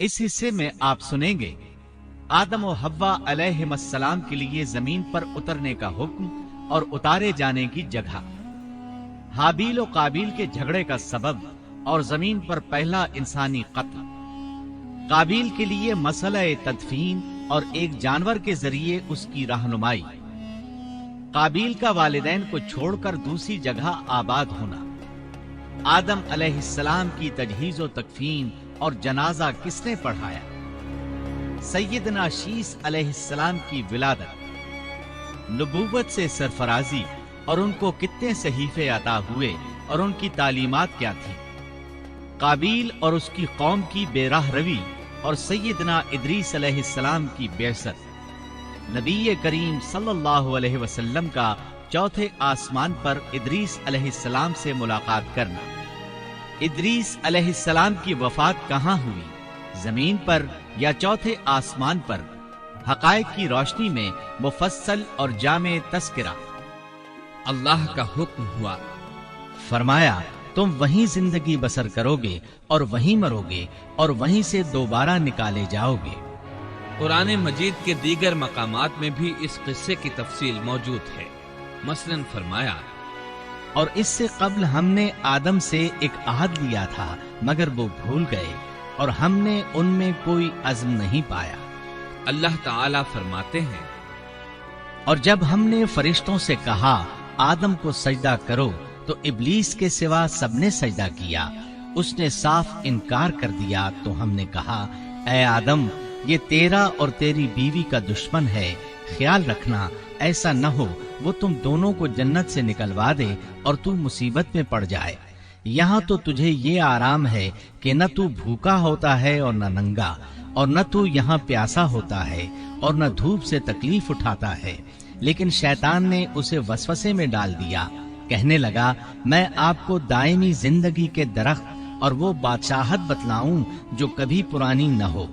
اس حصے میں آپ سنیں گے آدم و حوا علیہم السلام کے لیے زمین پر اترنے کا حکم اور اتارے جانے کی جگہ، حابیل و قابیل کے جھگڑے کا سبب اور زمین پر پہلا انسانی قتل، قابیل کے لیے مسئلہ تدفین اور ایک جانور کے ذریعے اس کی رہنمائی، قابیل کا والدین کو چھوڑ کر دوسری جگہ آباد ہونا، آدم علیہ السلام کی تجہیز و تکفین اور جنازہ کس نے پڑھایا، سیدنا شیس علیہ السلام کی ولادت، نبوت سے سرفرازی اور ان کو کتنے صحیفے عطا ہوئے اور ان کی تعلیمات کیا تھی، قابیل اور اس کی قوم کی بے راہ روی اور سیدنا ادریس علیہ السلام کی بعثت، نبی کریم صلی اللہ علیہ وسلم کا چوتھے آسمان پر ادریس علیہ السلام سے ملاقات کرنا، ادریس علیہ السلام کی وفات کہاں ہوئی، زمین پر یا چوتھے آسمان پر، حقائق کی روشنی میں مفصل اور جامع تذکرہ۔ اللہ کا حکم ہوا، فرمایا تم وہیں زندگی بسر کرو گے اور وہیں مرو گے اور وہیں سے دوبارہ نکالے جاؤ گے۔ قرآن مجید کے دیگر مقامات میں بھی اس قصے کی تفصیل موجود ہے۔ مثلاً فرمایا، اور اس سے قبل ہم نے آدم سے ایک عہد لیا تھا مگر وہ بھول گئے اور ہم نے ان میں کوئی عزم نہیں پایا۔ اللہ تعالیٰ فرماتے ہیں، اور جب ہم نے فرشتوں سے کہا آدم کو سجدہ کرو تو ابلیس کے سوا سب نے سجدہ کیا، اس نے صاف انکار کر دیا، تو ہم نے کہا اے آدم یہ تیرا اور تیری بیوی کا دشمن ہے، خیال رکھنا ایسا نہ ہو وہ تم دونوں کو جنت سے نکلوا دے اور تو مصیبت میں پڑ جائے۔ یہاں تو تجھے یہ آرام ہے کہ نہ تو بھوکا ہوتا ہے اور نہ ننگا، اور نہ تو یہاں پیاسا ہوتا ہے اور نہ دھوپ سے تکلیف اٹھاتا ہے۔ لیکن شیطان نے اسے وسوسے میں ڈال دیا، کہنے لگا میں آپ کو دائمی زندگی کے درخت اور وہ بادشاہت بتلاؤں جو کبھی پرانی نہ ہو۔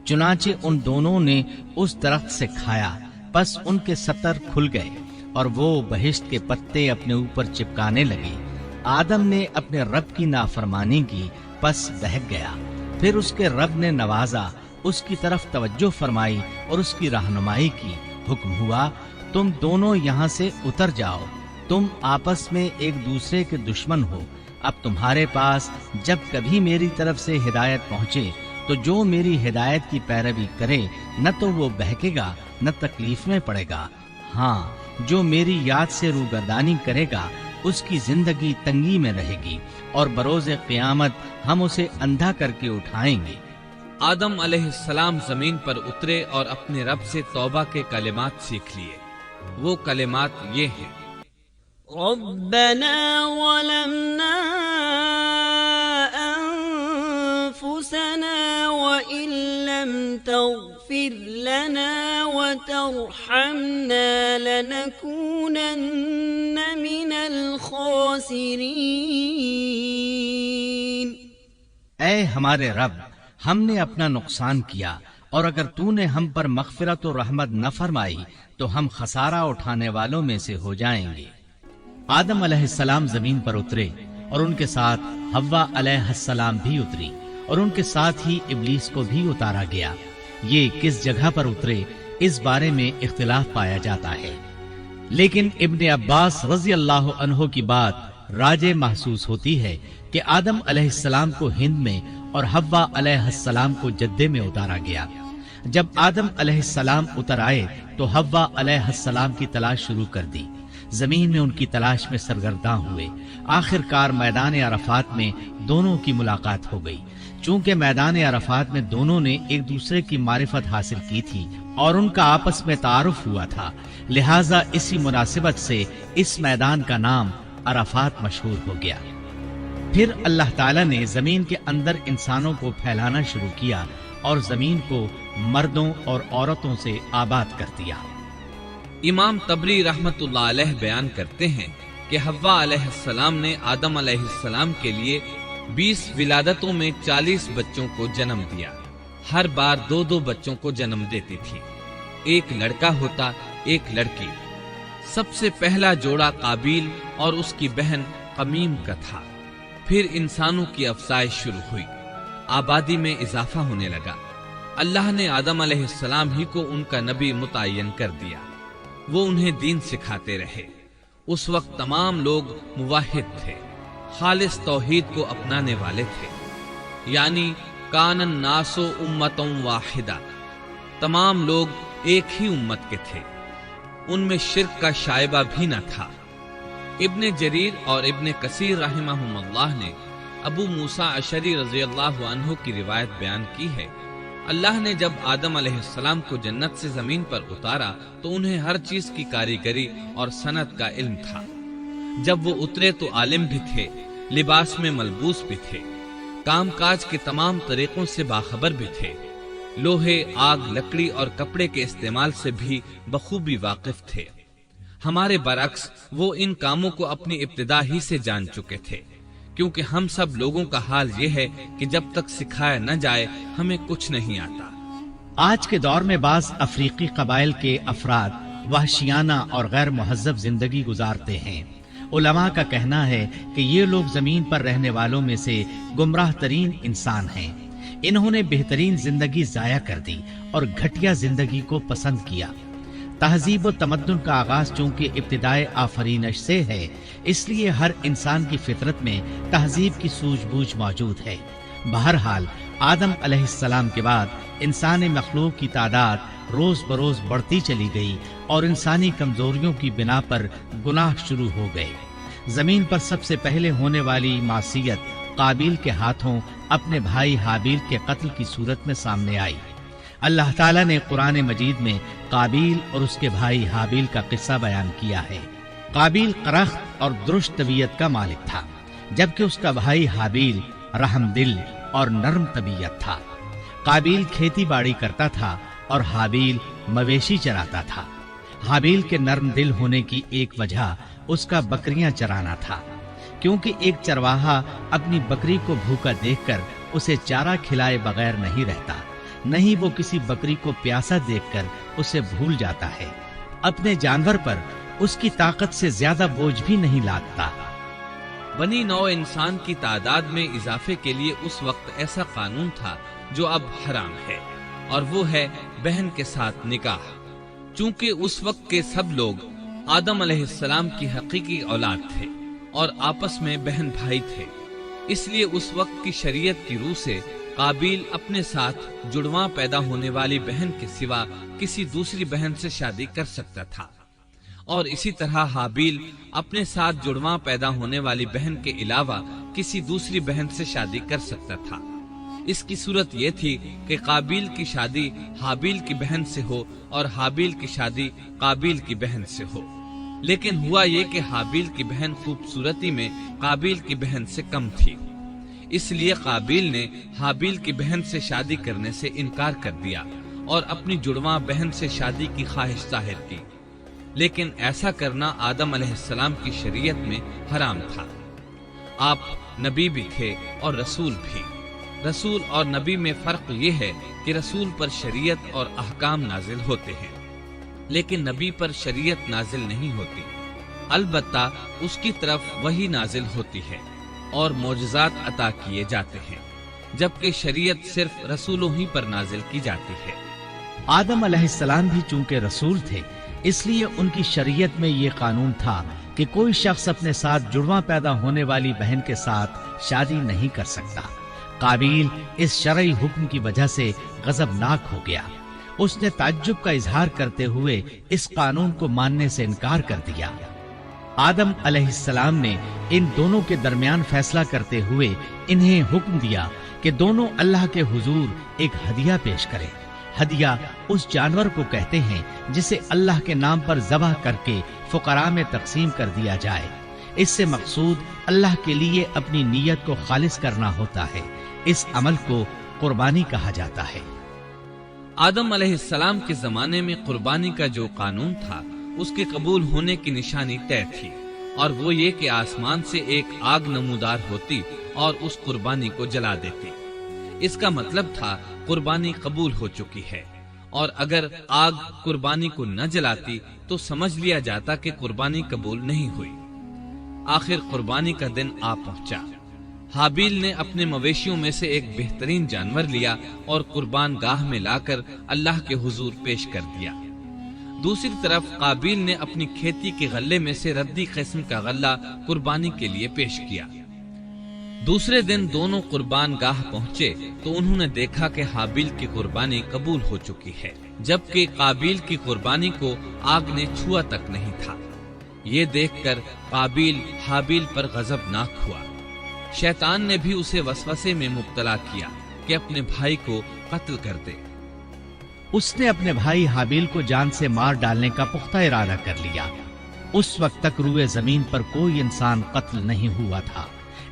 چنانچہ ان دونوں نے اس درخت سے کھایا، پس ان کے ستر کھل گئے اور وہ بہشت کے پتے اپنے اوپر چپکانے لگے۔ آدم نے اپنے رب کی نافرمانی کی، پس بہک گیا۔ پھر اس کے رب نے نوازا، اس کی طرف توجہ فرمائی اور اس کی رہنمائی کی۔ حکم ہوا تم دونوں یہاں سے اتر جاؤ، تم آپس میں ایک دوسرے کے دشمن ہو۔ اب تمہارے پاس جب کبھی میری طرف سے ہدایت پہنچے تو جو میری ہدایت کی پیروی کرے نہ تو وہ بہکے گا نہ تکلیف میں پڑے گا، ہاں جو میری یاد سے روگردانی کرے گا اس کی زندگی تنگی میں رہے گی اور بروز قیامت ہم اسے اندھا کر کے اٹھائیں گے۔ آدم علیہ السلام زمین پر اترے اور اپنے رب سے توبہ کے کلمات سیکھ لیے۔ وہ کلمات یہ ہیں، ربنا ظلمنا انفسنا وان لم تغفر لنا وترحمنا لنكونن من الخاسرین۔ اے ہمارے رب، ہم نے اپنا نقصان کیا اور اگر تو نے ہم پر مغفرت و رحمت نہ فرمائی تو ہم خسارہ اٹھانے والوں میں سے ہو جائیں گے۔ آدم علیہ السلام زمین پر اترے اور ان کے ساتھ حوا علیہ السلام بھی اتری اور ان کے ساتھ ہی ابلیس کو بھی اتارا گیا۔ یہ کس جگہ پر اترے اس بارے میں اختلاف پایا جاتا ہے، لیکن ابن عباس رضی اللہ عنہ کی بات راجح محسوس ہوتی ہے کہ آدم علیہ السلام کو ہند میں اور حوا علیہ السلام کو جدے میں اتارا گیا۔ جب آدم علیہ السلام اتر آئے تو حوا علیہ السلام کی تلاش شروع کر دی، زمین میں ان کی تلاش میں سرگرداں ہوئے۔ آخر کار میدان عرفات میں دونوں کی ملاقات ہو گئی۔ چونکہ میدان عرفات میں دونوں نے ایک دوسرے کی معرفت حاصل کی تھی اور ان کا آپس میں تعارف ہوا تھا، لہٰذا اسی مناسبت سے اس میدان کا نام عرفات مشہور ہو گیا۔ پھر اللہ تعالیٰ نے زمین کے اندر انسانوں کو پھیلانا شروع کیا اور زمین کو مردوں اور عورتوں سے آباد کر دیا۔ امام طبری رحمت اللہ علیہ بیان کرتے ہیں کہ حوا علیہ السلام نے آدم علیہ السلام کے لیے 20 ولادتوں میں 40 بچوں کو جنم دیا۔ ہر بار 2 بچوں کو جنم دیتی تھی، ایک لڑکا ہوتا ایک لڑکی۔ سب سے پہلا جوڑا قابیل اور اس کی بہن قمیم کا تھا۔ پھر انسانوں کی افزائش شروع ہوئی۔ آبادی میں اضافہ ہونے لگا۔ اللہ نے آدم علیہ السلام ہی کو ان کا نبی متعین کر دیا، وہ انہیں دین سکھاتے رہے۔ اس وقت تمام لوگ موحد تھے، خالص توحید کو اپنانے والے تھے، یعنی کان الناس امۃ واحدہ، تمام لوگ ایک ہی امت کے تھے، ان میں شرک کا شائبہ بھی نہ تھا۔ ابن جریر اور ابن کثیر رحمہم اللہ نے ابو موسیٰ اشعری رضی اللہ عنہ کی روایت بیان کی ہے، اللہ نے جب آدم علیہ السلام کو جنت سے زمین پر اتارا تو انہیں ہر چیز کی کاریگری اور صنعت کا علم تھا۔ جب وہ اترے تو عالم بھی تھے، لباس میں ملبوس بھی تھے، کام کاج کے تمام طریقوں سے باخبر بھی تھے، لوہے، آگ، لکڑی اور کپڑے کے استعمال سے بھی بخوبی واقف تھے۔ ہمارے برعکس وہ ان کاموں کو اپنی ابتدا ہی سے جان چکے تھے، کیونکہ ہم سب لوگوں کا حال یہ ہے کہ جب تک سکھایا نہ جائے ہمیں کچھ نہیں آتا۔ آج کے دور میں بعض افریقی قبائل کے افراد وحشیانہ اور غیر مہذب زندگی گزارتے ہیں۔ علماء کا کہنا ہے کہ یہ لوگ زمین پر رہنے والوں میں سے گمراہ ترین انسان ہیں۔ انہوں نے بہترین زندگی ضائع کر دی اور گھٹیا زندگی کو پسند کیا۔ تہذیب و تمدن کا آغاز چونکہ ابتدائے آفرینش سے ہے، اس لیے ہر انسان کی فطرت میں تہذیب کی سوجھ بوجھ موجود ہے۔ بہرحال آدم علیہ السلام کے بعد انسانی مخلوق کی تعداد روز بروز بڑھتی چلی گئی اور انسانی کمزوریوں کی بنا پر گناہ شروع ہو گئے۔ زمین پر سب سے پہلے ہونے والی معصیت قابیل کے ہاتھوں اپنے بھائی حابیل کے قتل کی صورت میں سامنے آئی۔ اللہ تعالیٰ نے قرآن مجید میں قابیل اور اس کے بھائی حابیل کا قصہ بیان کیا ہے۔ قابیل قرخت اور درشت طبیعت کا مالک تھا، جبکہ اس کا بھائی حابیل رحم دل اور نرم طبیعت تھا۔ قابیل کھیتی باڑی کرتا تھا اور حابیل مویشی چراتا تھا۔ حابیل کے نرم دل ہونے کی ایک وجہ اس کا بکریاں چرانا تھا، کیونکہ ایک چرواہا اپنی بکری کو بھوکا دیکھ کر اسے چارہ کھلائے بغیر نہیں رہتا، نہیں وہ کسی بکری کو پیاسا دیکھ کر اسے بھول جاتا ہے۔ اپنے جانور پر اس کی طاقت سے زیادہ بوجھ بھی نہیں لادتا۔ بنی نوع انسان کی تعداد میں اضافے کے لیے اس وقت ایسا قانون تھا جو اب حرام ہے، اور وہ ہے بہن کے ساتھ نکاح۔ چونکہ اس وقت کے سب لوگ آدم علیہ السلام کی حقیقی اولاد تھے اور آپس میں بہن بھائی تھے، اس لیے اس وقت کی شریعت کی روح سے قابیل اپنے ساتھ جڑواں پیدا ہونے والی بہن کے سوا کسی دوسری بہن سے شادی کر سکتا تھا، اور اسی طرح حابیل اپنے ساتھ جڑواں پیدا ہونے والی بہن کے علاوہ کسی دوسری بہن سے شادی کر سکتا تھا۔ اس کی صورت یہ تھی کہ قابیل کی شادی حابیل کی بہن سے ہو اور حابیل کی شادی قابیل کی بہن سے ہو، لیکن ہوا یہ کہ حابیل کی بہن خوبصورتی میں قابیل کی بہن سے کم تھی، اس لیے قابیل نے حابیل کی بہن سے شادی کرنے سے انکار کر دیا اور اپنی جڑواں بہن سے شادی کی خواہش ظاہر کی، لیکن ایسا کرنا آدم علیہ السلام کی شریعت میں حرام تھا۔ آپ نبی بھی تھے اور رسول بھی۔ رسول اور نبی میں فرق یہ ہے کہ رسول پر شریعت اور احکام نازل ہوتے ہیں، لیکن نبی پر شریعت نازل نہیں ہوتی، البتہ اس کی طرف وحی نازل ہوتی ہے اور معجزات عطا کیے جاتے ہیں، جبکہ شریعت صرف رسولوں ہی پر نازل کی جاتی ہے۔ آدم علیہ السلام بھی چونکہ رسول تھے، اس لیے ان کی شریعت میں یہ قانون تھا کہ کوئی شخص اپنے ساتھ جڑواں پیدا ہونے والی بہن کے ساتھ شادی نہیں کر سکتا۔ قابیل اس شرعی حکم کی وجہ سے غضبناک ہو گیا۔ اس نے تعجب کا اظہار کرتے ہوئے اس قانون کو ماننے سے انکار کر دیا۔ آدم علیہ السلام نے ان دونوں کے درمیان فیصلہ کرتے ہوئے انہیں حکم دیا کہ دونوں اللہ کے حضور ایک ہدیہ پیش کریں۔ ہدیہ اس جانور کو کہتے ہیں جسے اللہ کے نام پر ذبح کر کے فقراء میں تقسیم کر دیا جائے۔ اس سے مقصود اللہ کے لیے اپنی نیت کو خالص کرنا ہوتا ہے۔ اس عمل کو قربانی کہا جاتا ہے۔ آدم علیہ السلام کے زمانے میں قربانی کا جو قانون تھا اس کے قبول ہونے کی نشانی طے تھی، اور وہ یہ کہ آسمان سے ایک آگ نمودار ہوتی اور اس قربانی کو جلا دیتی۔ اس کا مطلب تھا قربانی قبول ہو چکی ہے، اور اگر آگ قربانی کو نہ جلاتی تو سمجھ لیا جاتا کہ قربانی قبول نہیں ہوئی۔ آخر قربانی کا دن آ پہنچا۔ حابیل نے اپنے مویشیوں میں سے ایک بہترین جانور لیا اور قربان گاہ میں لا کر اللہ کے حضور پیش کر دیا۔ دوسری طرف قابیل نے اپنی کھیتی کے غلے میں سے ردی قسم کا غلہ قربانی کے لیے پیش کیا۔ دوسرے دن دونوں قربان گاہ پہنچے تو انہوں نے دیکھا کہ حابیل کی قربانی قبول ہو چکی ہے، جبکہ قابیل کی قربانی کو آگ نے چھوا تک نہیں تھا۔ یہ دیکھ کر قابیل حابیل پر غضبناک ہوا۔ شیطان نے بھی اسے وسوسے میں مبتلا کیا کہ اپنے بھائی کو قتل کر دے۔ اس نے اپنے بھائی حابیل کو جان سے مار ڈالنے کا پختہ ارادہ کر لیا۔ اس وقت تک روئے زمین پر کوئی انسان قتل نہیں ہوا تھا۔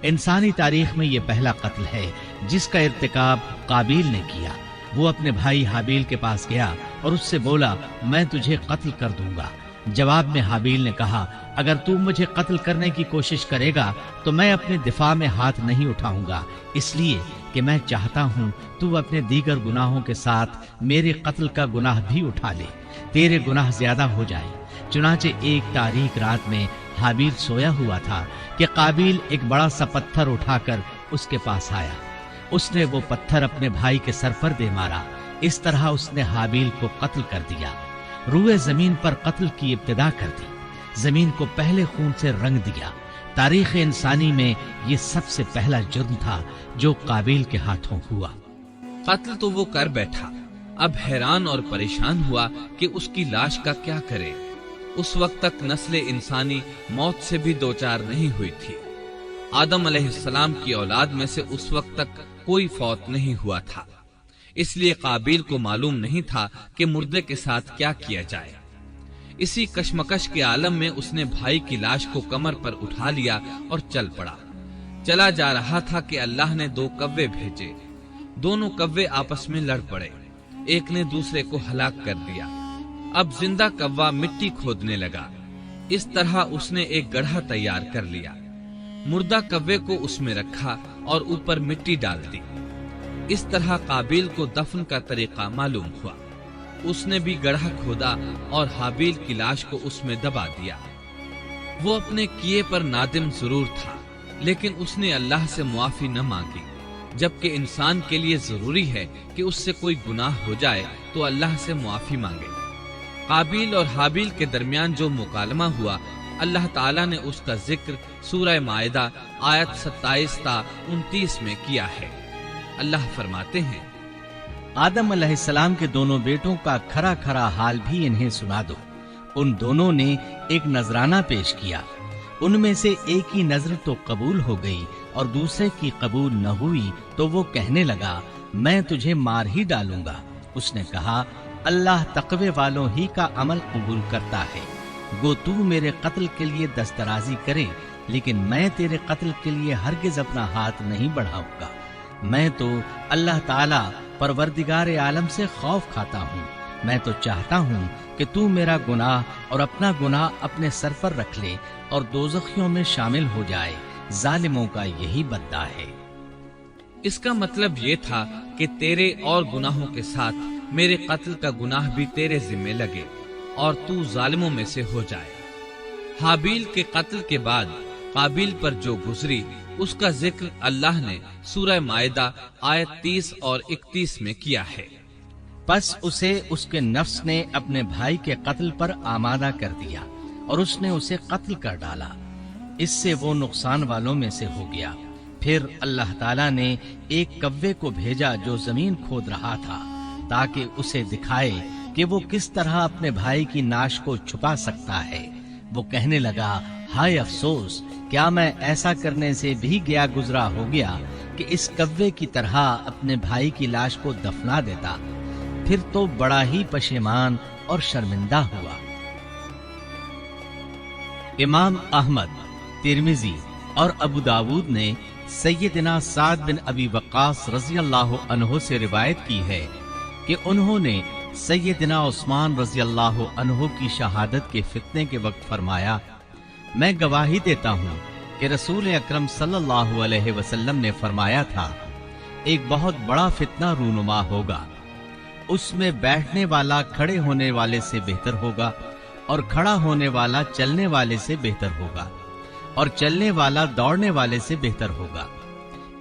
انسانی تاریخ میں یہ پہلا قتل ہے جس کا ارتکاب قابیل نے کیا۔ وہ اپنے بھائی حابیل کے پاس گیا اور اس سے بولا، میں تجھے قتل کر دوں گا۔ جواب میں حابیل نے کہا، اگر تو مجھے قتل کرنے کی کوشش کرے گا تو میں اپنے دفاع میں ہاتھ نہیں اٹھاؤں گا، اس لیے کہ میں چاہتا ہوں تو اپنے دیگر گناہوں کے ساتھ میرے قتل کا گناہ بھی اٹھا لے، تیرے گناہ زیادہ ہو جائے۔ چنانچہ ایک تاریک رات میں حابیل سویا ہوا تھا کہ قابیل ایک بڑا سا پتھر اٹھا کر اس کے پاس آیا۔ اس نے وہ پتھر اپنے بھائی کے سر پر دے مارا۔ اس طرح اس نے حابیل کو قتل کر دیا، روئے زمین پر قتل کی ابتدا کر دی، زمین کو پہلے خون سے رنگ دیا۔ تاریخ انسانی میں یہ سب سے پہلا جرم تھا جو قابیل کے ہاتھوں ہوا۔ قتل تو وہ کر بیٹھا، اب حیران اور پریشان ہوا کہ اس کی لاش کا کیا کرے۔ اس وقت تک نسل انسانی موت سے بھی دوچار نہیں ہوئی تھی۔ آدم علیہ السلام کی اولاد میں سے اس وقت تک کوئی فوت نہیں ہوا تھا، اس لیے قابیل کو معلوم نہیں تھا کہ مردے کے ساتھ کیا کیا جائے۔ اسی کشمکش کے عالم میں اس نے بھائی کی لاش کو کمر پر اٹھا لیا اور چل پڑا۔ چلا جا رہا تھا کہ اللہ نے 2 کوے بھیجے۔ دونوں کوے آپس میں لڑ پڑے، ایک نے دوسرے کو ہلاک کر دیا۔ اب زندہ کوا مٹی کھودنے لگا۔ اس طرح اس نے ایک گڑھا تیار کر لیا، مردہ کوے کو اس میں رکھا اور اوپر مٹی ڈال دی۔ اس طرح قابیل کو دفن کا طریقہ معلوم ہوا۔ اس نے بھی گڑھا کھودا اور حابیل کی لاش کو اس میں دبا دیا۔ وہ اپنے کیے پر نادم ضرور تھا، لیکن اس نے اللہ سے معافی نہ مانگی، جبکہ انسان کے لیے ضروری ہے کہ اس سے کوئی گناہ ہو جائے تو اللہ سے معافی مانگے۔ قابیل اور حابیل کے درمیان جو مکالمہ ہوا، اللہ تعالیٰ نے اس کا ذکر سورہ مائدہ آیت 27 تا 29 میں کیا ہے۔ اللہ فرماتے ہیں، آدم علیہ السلام کے دونوں بیٹوں کا کھرا کھرا حال بھی انہیں سنا دو۔ ان دونوں نے ایک نذرانہ پیش کیا، ان میں سے ایک کی نذر تو قبول ہو گئی اور دوسرے کی قبول نہ ہوئی، تو وہ کہنے لگا، میں تجھے مار ہی ڈالوں گا۔ اس نے کہا، اللہ تقوی والوں ہی کا عمل قبول کرتا ہے، گو تو میرے قتل کے لیے دسترازی کرے، لیکن میں تیرے قتل کے لیے ہرگز اپنا ہاتھ نہیں بڑھاؤں گا۔ میں تو اللہ تعالیٰ پروردگار عالم سے خوف کھاتا ہوں، میں تو چاہتا ہوں کہ تو میرا گناہ اور اپنا گناہ اپنے سر پر رکھ لے اور دوزخیوں میں شامل ہو جائے، ظالموں کا یہی بدعا ہے۔ اس کا مطلب یہ تھا کہ تیرے اور گناہوں کے ساتھ میرے قتل کا گناہ بھی تیرے ذمہ لگے اور تو ظالموں میں سے ہو جائے۔ حابیل کے قتل کے بعد قابیل پر جو گزری، اس کا ذکر اللہ نے سورہ مائدہ آیت 30 اور 31 میں کیا ہے۔ پس اسے اس کے نفس نے اپنے بھائی کے قتل پر آمادہ کر دیا اور اس نے اسے قتل کر ڈالا، اس سے وہ نقصان والوں میں سے ہو گیا۔ پھر اللہ تعالیٰ نے ایک کوے کو بھیجا جو زمین کھود رہا تھا، تاکہ اسے دکھائے کہ وہ کس طرح اپنے بھائی کی ناش کو چھپا سکتا ہے۔ وہ کہنے لگا، ہائے افسوس، کیا میں ایسا کرنے سے بھی گیا گزرا ہو گیا کہ اس کوے کی طرح اپنے بھائی کی لاش کو دفنا دیتا۔ پھر تو بڑا ہی پشیمان اور شرمندہ ہوا۔ امام احمد، ترمذی اور ابو داود نے سیدنا سعد بن ابی وقاص رضی اللہ عنہ سے روایت کی ہے کہ انہوں نے سیدنا عثمان رضی اللہ عنہ کی شہادت کے فتنے کے وقت فرمایا، میں گواہی دیتا ہوں کہ رسول اکرم صلی اللہ علیہ وسلم نے فرمایا تھا، ایک بہت بڑا فتنہ رونما ہوگا، اس میں بیٹھنے والا کھڑے ہونے والے سے بہتر ہوگا اور کھڑا ہونے والا چلنے والے سے بہتر ہوگا اور چلنے والا دوڑنے والے سے بہتر ہوگا۔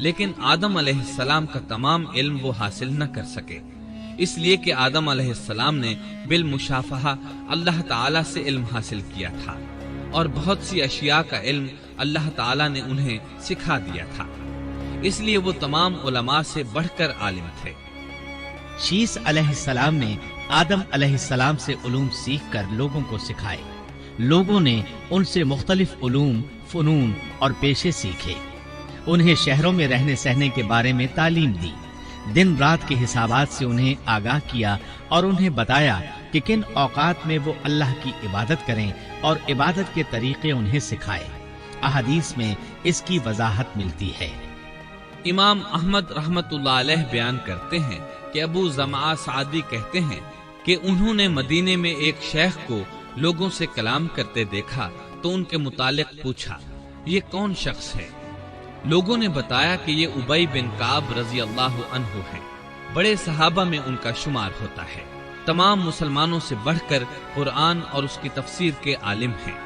لیکن آدم علیہ السلام کا تمام علم وہ حاصل نہ کر سکے، اس لیے کہ آدم علیہ السلام نے بالمشافہہ اللہ تعالیٰ سے علم حاصل کیا تھا، اور بہت سی اشیاء کا علم اللہ تعالیٰ نے انہیں سکھا دیا تھا، اس لیے وہ تمام علماء سے بڑھ کر عالم تھے۔ شیس علیہ السلام نے آدم علیہ السلام سے علوم سیکھ کر لوگوں کو سکھائے۔ لوگوں نے ان سے مختلف علوم، فنون اور پیشے سیکھے۔ انہیں شہروں میں رہنے سہنے کے بارے میں تعلیم دی، دن رات کے حسابات سے انہیں آگاہ کیا اور انہیں بتایا کہ کن اوقات میں وہ اللہ کی عبادت کریں اور عبادت کے طریقے انہیں سکھائے۔ احادیث میں اس کی وضاحت ملتی ہے۔ امام احمد رحمت اللہ علیہ بیان کرتے ہیں کہ ابو زمعہ سعدی کہتے ہیں کہ انہوں نے مدینے میں ایک شیخ کو لوگوں سے کلام کرتے دیکھا تو ان کے متعلق پوچھا، یہ کون شخص ہے؟ لوگوں نے بتایا کہ یہ ابی بن کعب رضی اللہ عنہ ہے، بڑے صحابہ میں ان کا شمار ہوتا ہے، تمام مسلمانوں سے بڑھ کر قرآن اور اس کی تفسیر کے عالم ہیں۔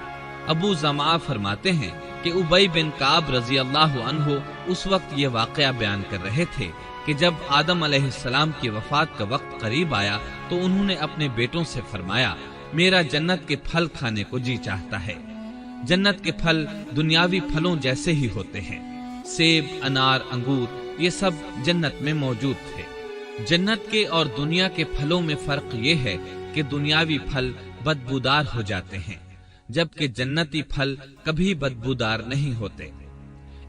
ابو زمعہ فرماتے ہیں کہ ابی بن کعب رضی اللہ عنہ اس وقت یہ واقعہ بیان کر رہے تھے کہ جب آدم علیہ السلام کی وفات کا وقت قریب آیا تو انہوں نے اپنے بیٹوں سے فرمایا، میرا جنت کے پھل کھانے کو جی چاہتا ہے۔ جنت کے پھل دنیاوی پھلوں جیسے ہی ہوتے ہیں، سیب، انار، انگور، یہ سب جنت میں موجود تھے۔ جنت کے اور دنیا کے پھلوں میں فرق یہ ہے کہ دنیاوی پھل بدبودار ہو جاتے ہیں، جبکہ جنتی پھل کبھی بدبودار نہیں ہوتے۔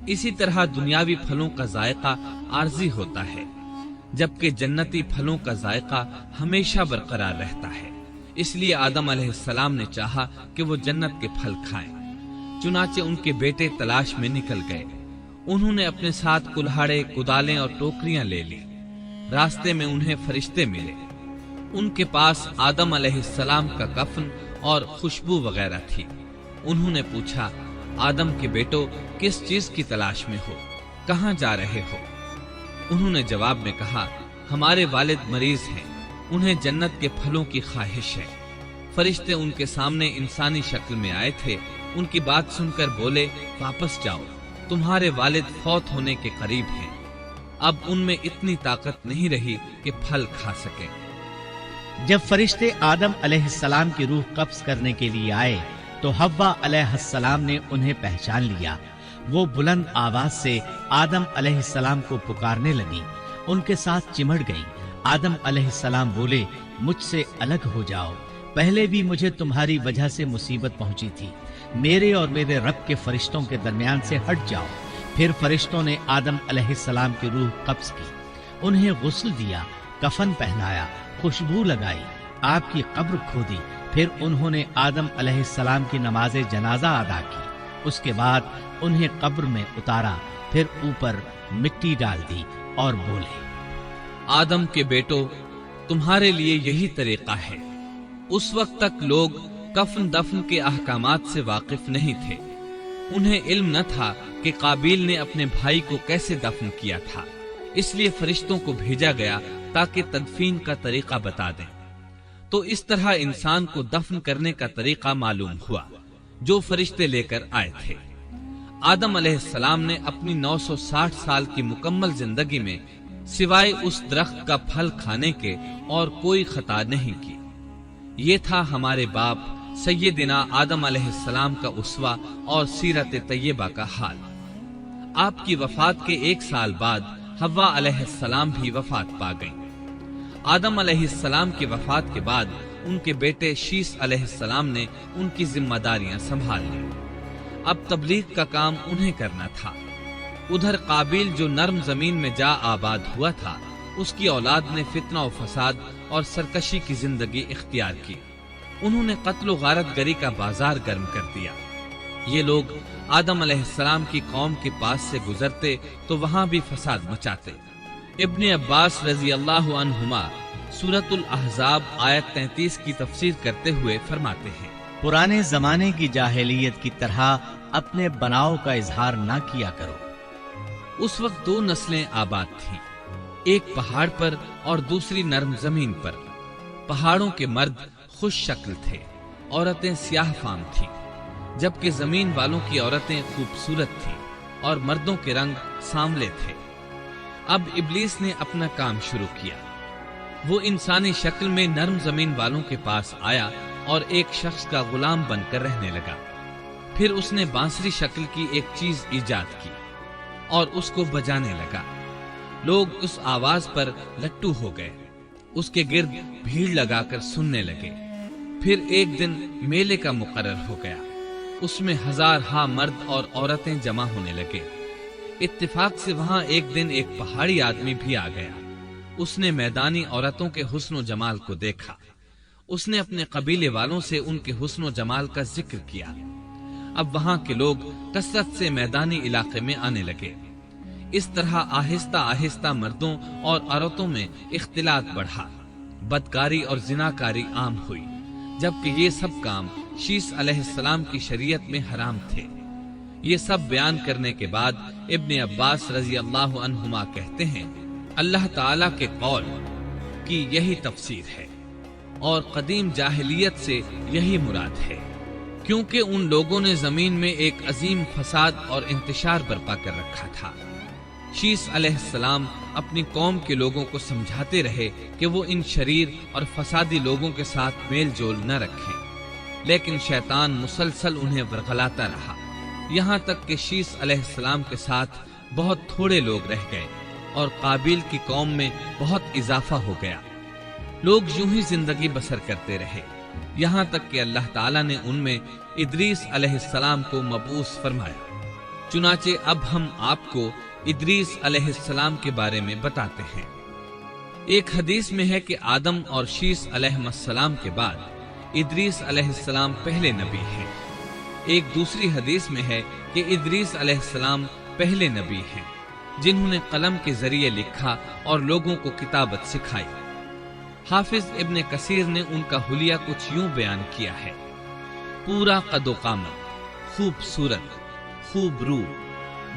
اسی طرح دنیاوی پھلوں کا ذائقہ عارضی ہوتا ہے، جبکہ جنتی پھلوں کا ذائقہ ہمیشہ برقرار رہتا ہے۔ اس لیے آدم علیہ السلام نے چاہا کہ وہ جنت کے پھل کھائیں، چنانچہ ان کے بیٹے تلاش میں نکل گئے۔ انہوں نے اپنے ساتھ کلہاڑے، کدالیں اور ٹوکریاں لے لی۔ راستے میں انہیں فرشتے ملے، ان کے پاس آدم علیہ السلام کا کفن اور خوشبو وغیرہ تھی۔ انہوں نے پوچھا، آدم کے بیٹو، کس چیز کی تلاش میں ہو؟ کہاں جا رہے ہو؟ انہوں نے جواب میں کہا، ہمارے والد مریض ہیں، انہیں جنت کے پھلوں کی خواہش ہے۔ فرشتے ان کے سامنے انسانی شکل میں آئے تھے۔ ان کی بات سن کر بولے، واپس جاؤ، تمہارے والد فوت ہونے کے قریب ہیں، اب ان میں اتنی طاقت نہیں رہی کہ پھل کھا سکیں۔ جب فرشتے آدم علیہ السلام کی روح قبض کرنے کے لیے آئے تو حوا علیہ السلام نے انہیں پہچان لیا۔ وہ بلند آواز سے آدم علیہ السلام کو پکارنے لگی، ان کے ساتھ چمڑ گئیں۔ آدم علیہ السلام بولے، مجھ سے الگ ہو جاؤ، پہلے بھی مجھے تمہاری وجہ سے مصیبت پہنچی تھی، میرے اور میرے رب کے فرشتوں کے درمیان سے ہٹ جاؤ۔ پھر فرشتوں نے آدم علیہ السلام کی روح قبض کی، انہیں غسل دیا، کفن پہنایا، خوشبو لگائی، آپ کی قبر کھودی۔ پھر انہوں نے آدم علیہ السلام کی نماز جنازہ ادا کی، اس کے بعد انہیں قبر میں اتارا، پھر اوپر مٹی ڈال دی اور بولے، آدم کے بیٹو، تمہارے لیے یہی طریقہ ہے۔ اس وقت تک لوگ کفن دفن کے احکامات سے واقف نہیں تھے، انہیں علم نہ تھا کہ قابیل نے اپنے بھائی کو کیسے دفن کیا تھا، اس لیے فرشتوں کو بھیجا گیا تاکہ تدفین کا طریقہ بتا دیں۔ تو اس طرح انسان کو دفن کرنے کا طریقہ معلوم ہوا جو فرشتے لے کر آئے تھے۔ آدم علیہ السلام نے اپنی 960 سال کی مکمل زندگی میں سوائے اس درخت کا پھل کھانے کے اور کوئی خطا نہیں کی۔ یہ تھا ہمارے باپ سیدنا آدم علیہ السلام کا اسوہ اور سیرت طیبہ کا حال۔ آپ کی وفات کے 1 سال بعد حوا علیہ السلام بھی وفات پا گئیں۔ آدم علیہ السلام کی وفات کے بعد ان کے بیٹے شیس علیہ السلام نے ان کی ذمہ داریاں سنبھال لی۔ اب تبلیغ کا کام انہیں کرنا تھا۔ ادھر قابیل جو نرم زمین میں جا آباد ہوا تھا، اس کی اولاد نے فتنہ و فساد اور سرکشی کی زندگی اختیار کی۔ انہوں نے قتل و غارت گری کا بازار گرم کر دیا۔ یہ لوگ آدم علیہ السلام کی قوم کے پاس سے گزرتے تو وہاں بھی فساد مچاتے۔ ابن عباس رضی اللہ عنہما سورۃ الاحزاب آیت 33 کی تفسیر کرتے ہوئے فرماتے ہیں، پرانے زمانے کی جاہلیت کی طرح اپنے بناؤ کا اظہار نہ کیا کرو۔ اس وقت 2 نسلیں آباد تھیں، ایک پہاڑ پر اور دوسری نرم زمین پر۔ پہاڑوں کے مرد خوش شکل تھے، عورتیں سیاہ فام تھیں، جبکہ زمین والوں کی عورتیں خوبصورت تھیں۔ اور مردوں کے رنگ سانولے تھے۔ اب ابلیس نے اپنا کام شروع کیا۔ وہ انسانی شکل میں نرم زمین والوں کے پاس آیا اور ایک شخص کا غلام بن کر رہنے لگا۔ پھر اس نے بانسری شکل کی ایک چیز ایجاد کی اور اس کو بجانے لگا۔ لوگ اس آواز پر لٹو ہو گئے، اس کے گرد بھیڑ لگا کر سننے لگے۔ پھر ایک دن میلے کا مقرر ہو گیا، اس میں ہزارہا مرد اور عورتیں جمع ہونے لگے۔ اتفاق سے وہاں ایک دن ایک پہاڑی آدمی بھی آ گیا۔ اس نے میدانی عورتوں کے حسن و جمال کو دیکھا۔ اس نے اپنے قبیلے والوں سے ان کے حسن و جمال کا ذکر کیا۔ اب وہاں کے لوگ کثرت سے میدانی علاقے میں آنے لگے۔ اس طرح آہستہ آہستہ مردوں اور عورتوں میں اختلاط بڑھا، بدکاری اور زناکاری عام ہوئی، جبکہ یہ سب کام شیس علیہ السلام کی شریعت میں حرام تھے۔ یہ سب بیان کرنے کے بعد ابن عباس رضی اللہ عنہما کہتے ہیں، اللہ تعالیٰ کے قول کی یہی تفسیر ہے اور قدیم جاہلیت سے یہی مراد ہے، کیونکہ ان لوگوں نے زمین میں ایک عظیم فساد اور انتشار برپا کر رکھا تھا۔ شیس علیہ السلام اپنی قوم کے لوگوں کو سمجھاتے رہے کہ وہ ان شریر اور فسادی لوگوں کے ساتھ میل جول نہ رکھیں، لیکن شیطان مسلسل انہیں ورغلاتا رہا، یہاں تک کہ شیس علیہ السلام کے ساتھ بہت تھوڑے لوگ رہ گئے اور قابیل کی قوم میں بہت اضافہ ہو گیا۔ لوگ یوں ہی زندگی بسر کرتے رہے، یہاں تک کہ اللہ تعالیٰ نے ان میں ادریس علیہ السلام کو مبعوث فرمایا۔ چنانچہ اب ہم آپ کو ادریس علیہ السلام کے بارے میں بتاتے ہیں۔ ایک حدیث میں ہے کہ آدم اور شیس علیہ السلام کے بعد ادریس علیہ السلام پہلے نبی ہیں۔ ایک دوسری حدیث میں ہے کہ ادریس علیہ السلام پہلے نبی ہیں جنہوں نے قلم کے ذریعے لکھا اور لوگوں کو کتابت سکھائی۔ حافظ ابن کثیر نے ان کا حلیہ کچھ یوں بیان کیا ہے: پورا قد و قامت، خوبصورت، خوب رو،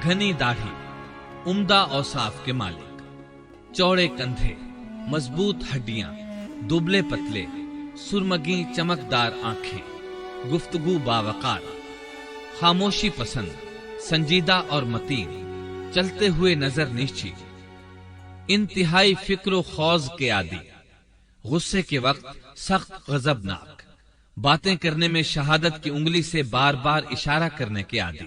گھنی داڑھی، عمدہ اوصاف کے مالک، چوڑے کندھے، مضبوط ہڈیاں، دبلے پتلے، سرمگی چمکدار آنکھیں، گفتگو باوقار، خاموشی پسند، سنجیدہ اور متین، چلتے ہوئے نظر نیچی، انتہائی فکر و خوض کے عادی، غصے کے وقت سخت غضبناک، باتیں کرنے میں شہادت کی انگلی سے بار بار اشارہ کرنے کے عادی۔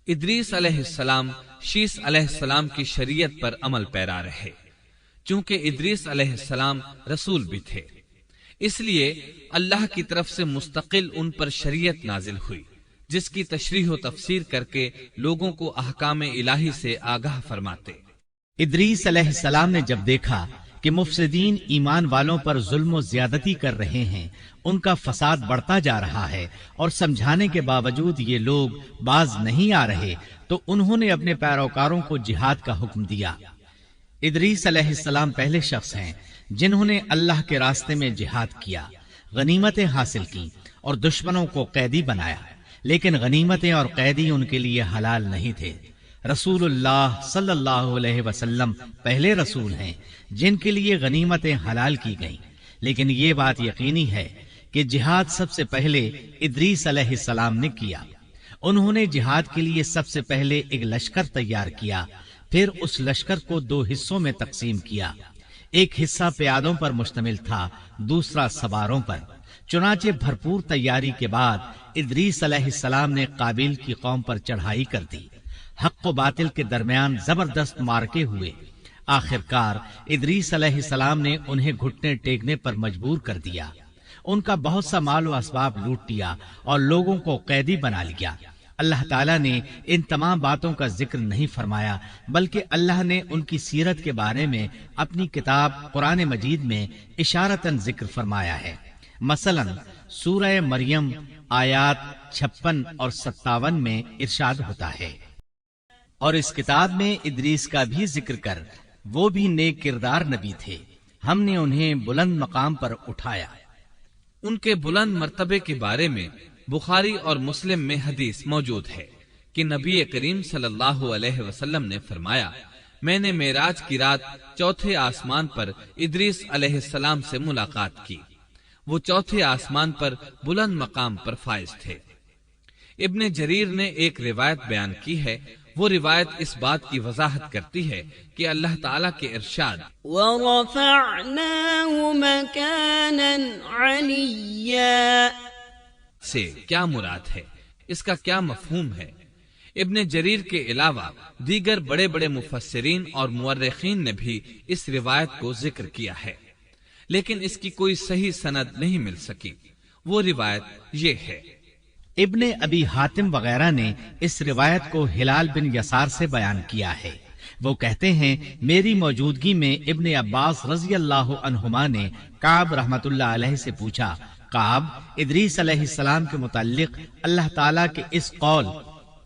ادریس علیہ السلام شیس علیہ السلام کی شریعت پر عمل پیرا رہے، چونکہ ادریس علیہ السلام رسول بھی تھے، اس لیے اللہ کی طرف سے مستقل ان پر شریعت نازل ہوئی، جس کی تشریح و تفسیر کر کے لوگوں کو احکام الہی سے آگاہ فرماتے۔ ادریس علیہ السلام نے جب دیکھا کہ مفسدین ایمان والوں پر ظلم و زیادتی کر رہے ہیں، ان کا فساد بڑھتا جا رہا ہے اور سمجھانے کے باوجود یہ لوگ باز نہیں آ رہے، تو انہوں نے اپنے پیروکاروں کو جہاد کا حکم دیا۔ ادریس علیہ السلام پہلے شخص ہیں جنہوں نے اللہ کے راستے میں جہاد کیا، غنیمتیں حاصل کی اور دشمنوں کو قیدی بنایا، لیکن غنیمتیں اور قیدی ان کے لیے حلال نہیں تھے۔ رسول اللہ صلی اللہ علیہ وسلم پہلے رسول ہیں جن کے لیے غنیمتیں حلال کی گئیں، لیکن یہ بات یقینی ہے کہ جہاد سب سے پہلے ادریس علیہ السلام نے کیا۔ انہوں نے جہاد کے لیے سب سے پہلے ایک لشکر تیار کیا، پھر اس لشکر کو 2 حصوں میں تقسیم کیا۔ ایک حصہ پیادوں پر مشتمل تھا، دوسرا سواروں پر۔ چنانچہ بھرپور تیاری کے بعد ادریس علیہ السلام نے قابیل کی قوم پر چڑھائی کر دی۔ حق و باطل کے درمیان زبردست مارکے ہوئے۔ آخرکار ادریس علیہ السلام نے انہیں گھٹنے ٹیکنے پر مجبور کر دیا، ان کا بہت سا مال و اسباب لوٹ لیا اور لوگوں کو قیدی بنا لیا۔ اللہ تعالیٰ نے ان تمام باتوں کا ذکر نہیں فرمایا، بلکہ اللہ نے ان کی سیرت کے بارے میں اپنی کتاب قرآن مجید میں اشارتاً ذکر فرمایا ہے۔ مثلا سورہ مریم آیات 56 اور 57 میں ارشاد ہوتا ہے، اور اس کتاب میں ادریس کا بھی ذکر کر، وہ بھی نیک کردار نبی تھے، ہم نے انہیں بلند مقام پر اٹھایا۔ ان کے بلند مرتبے کے بارے میں بخاری اور مسلم میں حدیث موجود ہے کہ نبی کریم صلی اللہ علیہ وسلم نے فرمایا، میں نے معراج کی رات 4تھے آسمان پر ادریس علیہ السلام سے ملاقات کی، وہ 4تھے آسمان پر بلند مقام پر فائز تھے۔ ابن جریر نے ایک روایت بیان کی ہے، وہ روایت اس بات کی وضاحت کرتی ہے کہ اللہ تعالیٰ کے ارشاد وَرَفَعْنَاهُ مَكَانًا عَلِيًّا سے کیا مراد ہے، اس کا کیا مفہوم ہے؟ ابن جریر کے علاوہ دیگر بڑے بڑے مفسرین اور مورخین نے بھی اس روایت کو ذکر کیا ہے، لیکن اس کی کوئی صحیح سند نہیں مل سکی۔ وہ روایت یہ ہے۔ ابن ابی حاتم وغیرہ نے اس روایت کو ہلال بن یسار سے بیان کیا ہے۔ وہ کہتے ہیں میری موجودگی میں ابن عباس رضی اللہ عنہما نے کعب رحمت اللہ علیہ سے پوچھا، کعب، ادریس علیہ السلام کے متعلق اللہ تعالیٰ کے اس قول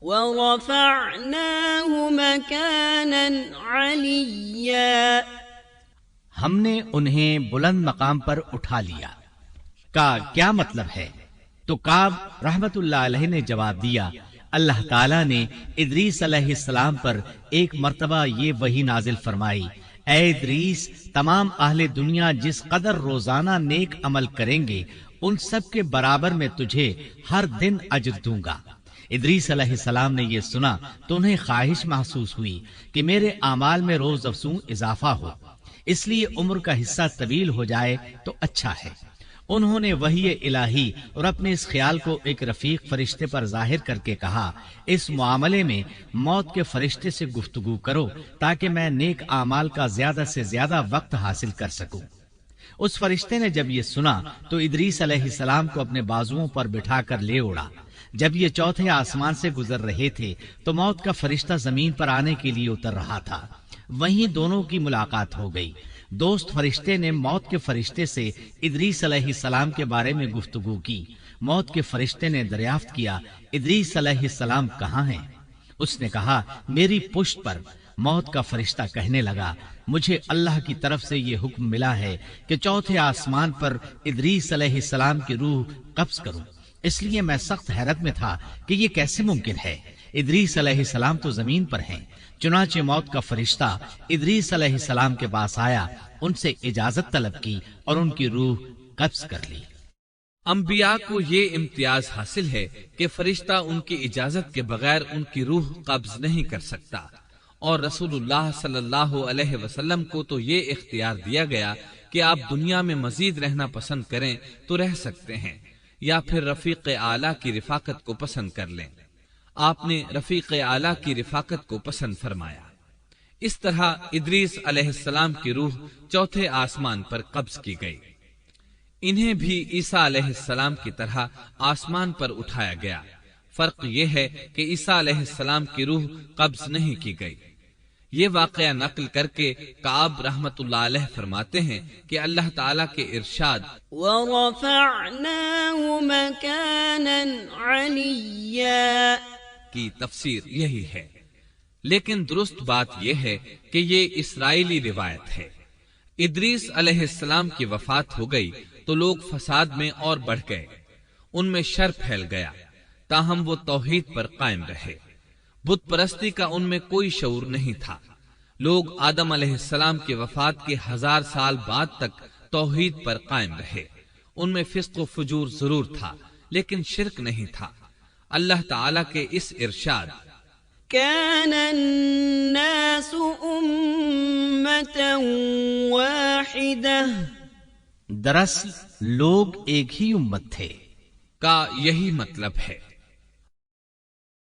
وَرَفَعْنَاهُ مَكَانًا عَلِيًّا ہم نے انہیں بلند مقام پر اٹھا لیا کا کیا مطلب ہے؟ تو کعب رحمت اللہ علیہ نے جواب دیا، اللہ تعالیٰ نے ادریس علیہ السلام پر ایک مرتبہ یہ وحی نازل فرمائی، اے ادریس، تمام اہل دنیا جس قدر روزانہ نیک عمل کریں گے ان سب کے برابر میں تجھے ہر دن اجر دوں گا۔ ادریس علیہ السلام نے یہ سنا تو انہیں خواہش محسوس ہوئی کہ میرے اعمال میں روز افزوں اضافہ ہو، اس لیے عمر کا حصہ طویل ہو جائے تو اچھا ہے۔ انہوں نے وحی الہی اور اپنے اس خیال کو ایک رفیق فرشتے پر ظاہر کر کے کہا، اس معاملے میں موت کے فرشتے سے گفتگو کرو تاکہ میں نیک اعمال کا زیادہ سے زیادہ وقت حاصل کر سکوں۔ اس فرشتے نے جب یہ سنا تو ادریس علیہ السلام کو اپنے بازوؤں پر بٹھا کر لے اڑا۔ جب یہ چوتھے آسمان سے گزر رہے تھے تو موت کا فرشتہ زمین پر آنے کے لیے اتر رہا تھا، وہیں دونوں کی ملاقات ہو گئی۔ دوست فرشتے نے موت کے فرشتے سے ادریس علیہ السلام کے بارے میں گفتگو کی۔ موت کے فرشتے نے دریافت کیا، ادریس علیہ السلام کہاں ہیں؟ اس نے کہا، میری پشت پر۔ موت کا فرشتہ کہنے لگا، مجھے اللہ کی طرف سے یہ حکم ملا ہے کہ چوتھے آسمان پر ادریس علیہ السلام کی روح قبض کروں، اس لیے میں سخت حیرت میں تھا کہ یہ کیسے ممکن ہے، ادریس علیہ السلام تو زمین پر ہیں۔ چنانچہ موت کا فرشتہ ادریس علیہ السلام کے پاس آیا، ان سے اجازت طلب کی اور ان کی روح قبض کر لی۔ انبیاء کو یہ امتیاز حاصل ہے کہ فرشتہ ان کی اجازت کے بغیر ان کی روح قبض نہیں کر سکتا، اور رسول اللہ صلی اللہ علیہ وسلم کو تو یہ اختیار دیا گیا کہ آپ دنیا میں مزید رہنا پسند کریں تو رہ سکتے ہیں، یا پھر رفیق اعلیٰ کی رفاقت کو پسند کر لیں۔ آپ نے رفیق اعلیٰ کی رفاقت کو پسند فرمایا۔ اس طرح ادریس علیہ السلام کی روح چوتھے آسمان پر قبض کی گئی۔ انہیں بھی عیسیٰ علیہ السلام کی طرح آسمان پر اٹھایا گیا۔ فرق یہ ہے کہ عیسیٰ علیہ السلام کی روح قبض نہیں کی گئی۔ یہ واقعہ نقل کر کے کعب رحمت اللہ علیہ فرماتے ہیں کہ اللہ تعالیٰ کے ارشاد وَرَفَعْنَاهُ مَكَانًا عَلِيًّا کی تفسیر یہی ہے، لیکن درست بات یہ ہے کہ یہ اسرائیلی روایت ہے۔ ادریس علیہ السلام کی وفات ہو گئی تو لوگ فساد میں اور بڑھ گئے، ان میں شر پھیل گیا، تاہم وہ توحید پر قائم رہے۔ بت پرستی کا ان میں کوئی شعور نہیں تھا۔ لوگ آدم علیہ السلام کی وفات کے 1000 سال بعد تک توحید پر قائم رہے۔ ان میں فسق و فجور ضرور تھا لیکن شرک نہیں تھا۔ اللہ تعالیٰ کے اس ارشاد كان الناس أمة واحدة دراصل لوگ ایک ہی امت تھے کا یہی مطلب ہے۔